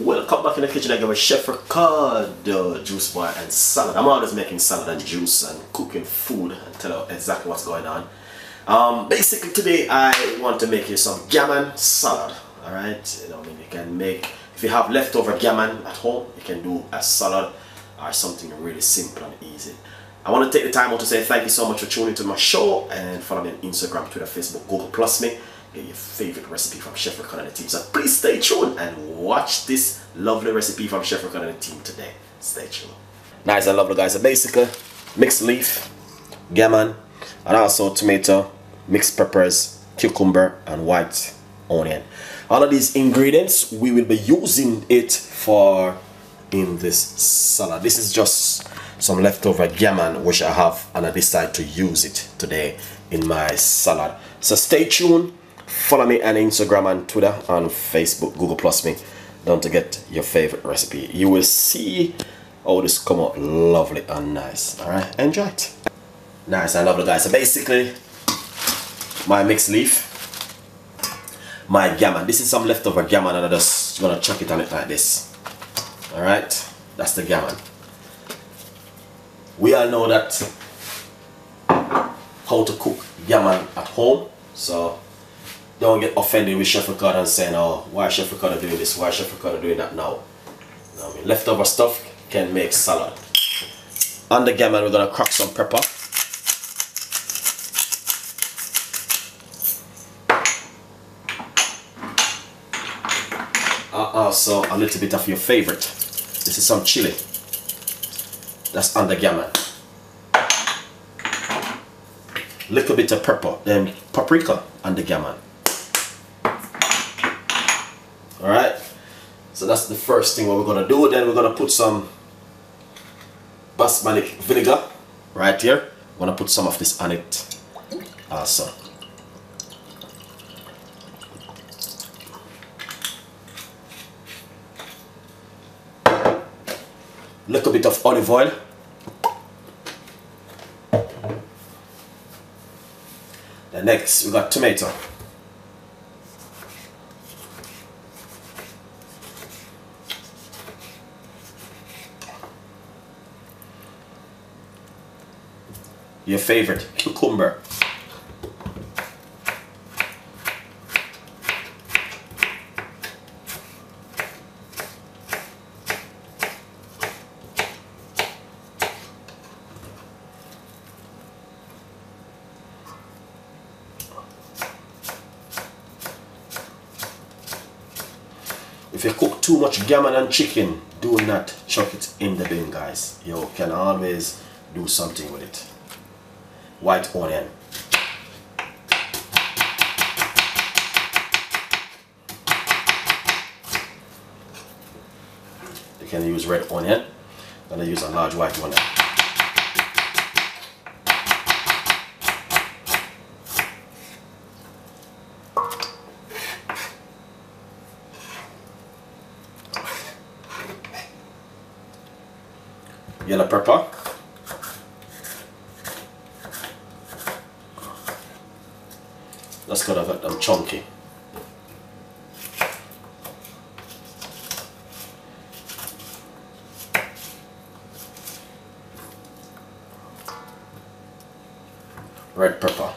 welcome back in the kitchen again with Chef Ricardo, juice bar and salad. I'm always making salad and juice and cooking food and tell you exactly what's going on. Basically today I want to make you some gammon salad. Alright, you can make, if you have leftover gammon at home, you can do a salad or something really simple and easy. I want to take the time out to say thank you so much for tuning to my show and follow me on Instagram, Twitter, Facebook, Google Plus me. Get your favorite recipe from Chef Ricardo and the team. So please stay tuned and watch this lovely recipe from Chef Ricardo and the team today. Stay tuned. Nice and lovely, guys. So basically, mixed leaf, gammon, and also tomato, mixed peppers, cucumber, and white onion. All of these ingredients we will be using it for in this salad. This is just some leftover gammon which I have, and I decided to use it today in my salad. So stay tuned. Follow me on Instagram and Twitter and Facebook, Google Plus me. Don't forget your favorite recipe. You will see how this come out lovely and nice. Alright, enjoy it. Nice and lovely, guys. So basically, my mixed leaf, my gammon. This is some leftover gammon and I'm just gonna chuck it on it like this. Alright, that's the gammon. We all know that how to cook gammon at home, so don't get offended with Chef Ricardo and saying, oh, why is Chef Ricardo doing this? Why is Chef Ricardo doing that now? You know what I mean? Leftover stuff can make salad. On the gammon, we're gonna crack some pepper. Also a little bit of your favorite. This is some chili. That's on the gammon. Little bit of pepper, then paprika on the gammon. Alright, so that's the first thing what we're gonna do. Then we're gonna put some basmati vinegar right here. I'm gonna put some of this on it also. Little bit of olive oil. Then next we got tomato. Your favorite cucumber. If you cook too much gammon and chicken, do not chuck it in the bin, guys. You can always do something with it. White onion. You can use red onion. I'm going to use a large white onion. Yellow pepper. That's gotta get them chunky. Red pepper.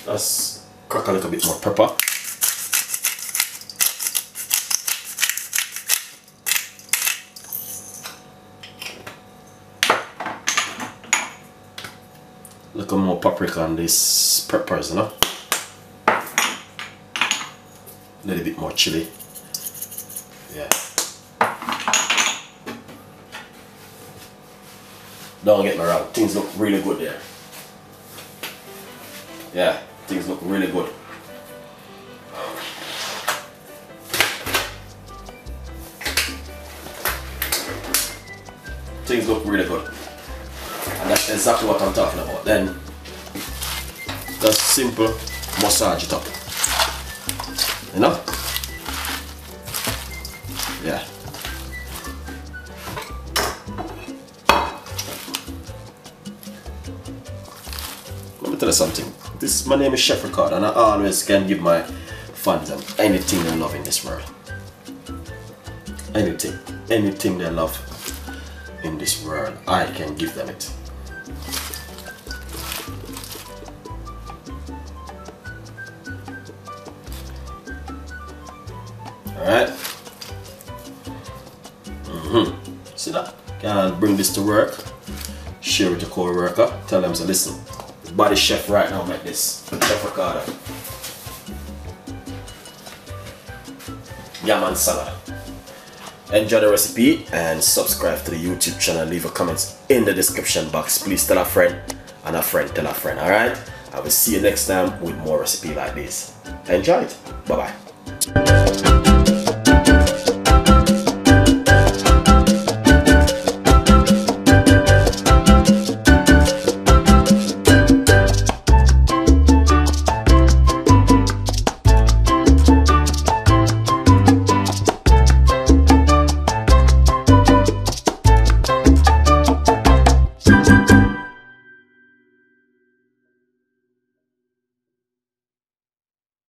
Let's crack a little bit more pepper. Little more paprika on these peppers, you know. A little bit more chili. Yeah. Don't get me wrong, things look really good there. Yeah. Things look really good. Things look really good. And that's exactly what I'm talking about. Then, just simple massage it up. You know? Yeah. Let me tell you something. My name is Chef Ricardo, and I always can give my fans anything they love in this world. Anything they love in this world, I can give them it. Alright? See that? Can bring this to work, share with your co-worker, tell them to listen. Body chef right now like this. Chef Ricardo. Gammon salad. Enjoy the recipe and subscribe to the YouTube channel. Leave a comment in the description box. Please tell a friend and a friend tell a friend. Alright? I will see you next time with more recipe like this. Enjoy it. Bye bye.